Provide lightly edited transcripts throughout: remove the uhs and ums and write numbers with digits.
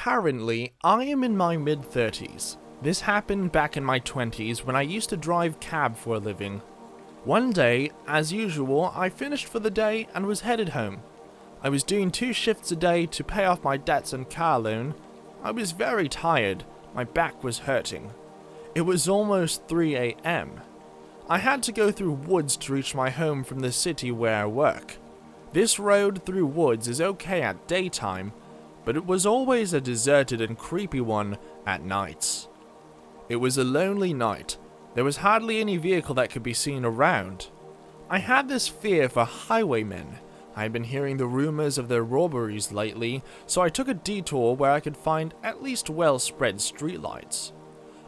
Currently, I am in my mid-30s. This happened back in my 20s when I used to drive cab for a living. One day, as usual, I finished for the day and was headed home. I was doing 2 shifts a day to pay off my debts and car loan. I was very tired, my back was hurting. It was almost 3 a.m. I had to go through woods to reach my home from the city where I work. This road through woods is okay at daytime, but it was always a deserted and creepy one at nights. It was a lonely night. There was hardly any vehicle that could be seen around. I had this fear for highwaymen. I had been hearing the rumors of their robberies lately, so I took a detour where I could find at least well-spread streetlights.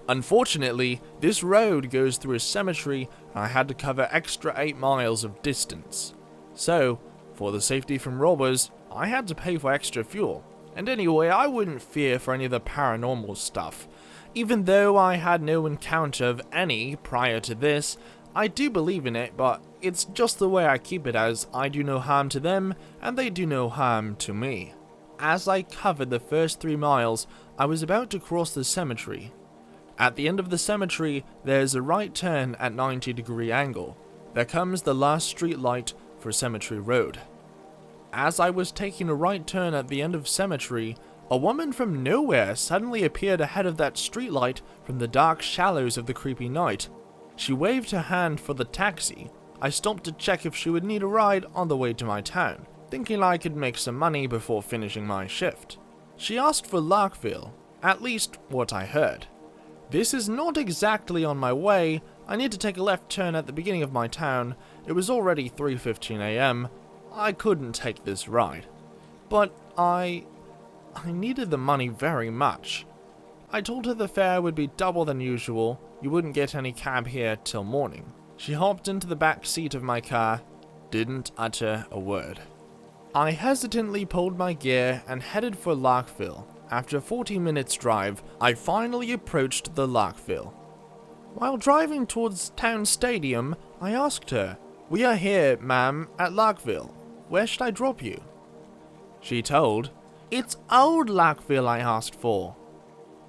Unfortunately, this road goes through a cemetery and I had to cover extra 8 miles of distance. So, for the safety from robbers, I had to pay for extra fuel. And anyway, I wouldn't fear for any of the paranormal stuff. Even though I had no encounter of any prior to this, I do believe in it, but it's just the way I keep it, as I do no harm to them and they do no harm to me. As I covered the first 3 miles, I was about to cross the cemetery. At the end of the cemetery, there's a right turn at 90-degree angle. There comes the last street light for Cemetery Road. As I was taking a right turn at the end of Cemetery, a woman from nowhere suddenly appeared ahead of that streetlight from the dark shallows of the creepy night. She waved her hand for the taxi. I stopped to check if she would need a ride on the way to my town, thinking I could make some money before finishing my shift. She asked for Larkville, at least what I heard. This is not exactly on my way. I need to take a left turn at the beginning of my town. It was already 3:15 a.m. I couldn't take this ride. But I needed the money very much. I told her the fare would be double than usual. You wouldn't get any cab here till morning. She hopped into the back seat of my car, didn't utter a word. I hesitantly pulled my gear and headed for Larkville. After a 40 minutes drive, I finally approached the Larkville. While driving towards town stadium, I asked her, "We are here, ma'am, at Larkville. Where should I drop you?" She told, "It's old Larkville I asked for."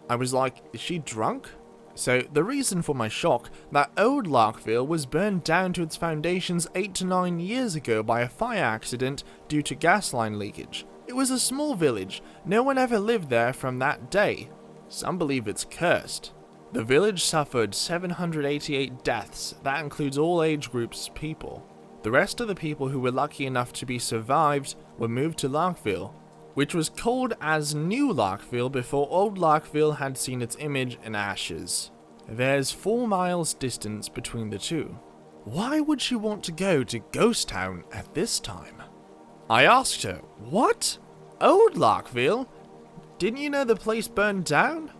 I was like, is she drunk? So the reason for my shock, that old Larkville was burned down to its foundations 8 to 9 years ago by a fire accident due to gas line leakage. It was a small village. No one ever lived there from that day. Some believe it's cursed. The village suffered 788 deaths. That includes all age groups people. The rest of the people who were lucky enough to be survived were moved to Larkville, which was called as New Larkville before Old Larkville had seen its image in ashes. There's 4 miles distance between the two. Why would she want to go to Ghost Town at this time? I asked her, "What? Old Larkville? Didn't you know the place burned down?"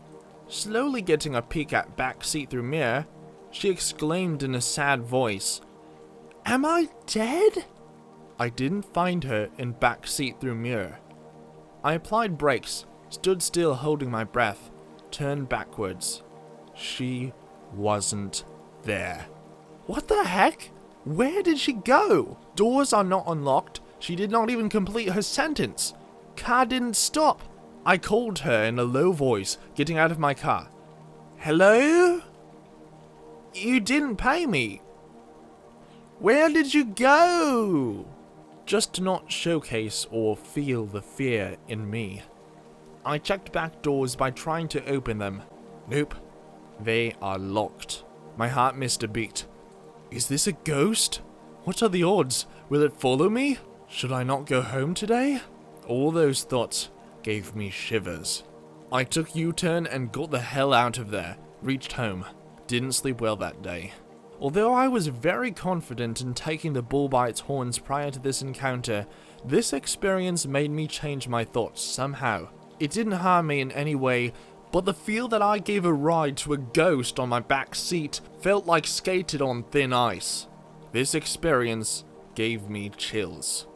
Slowly getting a peek at back see-through mirror, she exclaimed in a sad voice, "Am I dead?" I didn't find her in back see-through mirror. I applied brakes, stood still holding my breath, turned backwards. She wasn't there. What the heck? Where did she go? Doors are not unlocked. She did not even complete her sentence. Car didn't stop. I called her in a low voice, getting out of my car. "Hello? You didn't pay me. Where did you go?" Just to not showcase or feel the fear in me. I checked back doors by trying to open them. Nope. They are locked. My heart missed a beat. Is this a ghost? What are the odds? Will it follow me? Should I not go home today? All those thoughts gave me shivers. I took U-turn and got the hell out of there. Reached home. Didn't sleep well that day. Although I was very confident in taking the bull by its horns prior to this encounter, this experience made me change my thoughts somehow. It didn't harm me in any way, but the feel that I gave a ride to a ghost on my back seat felt like skated on thin ice. This experience gave me chills.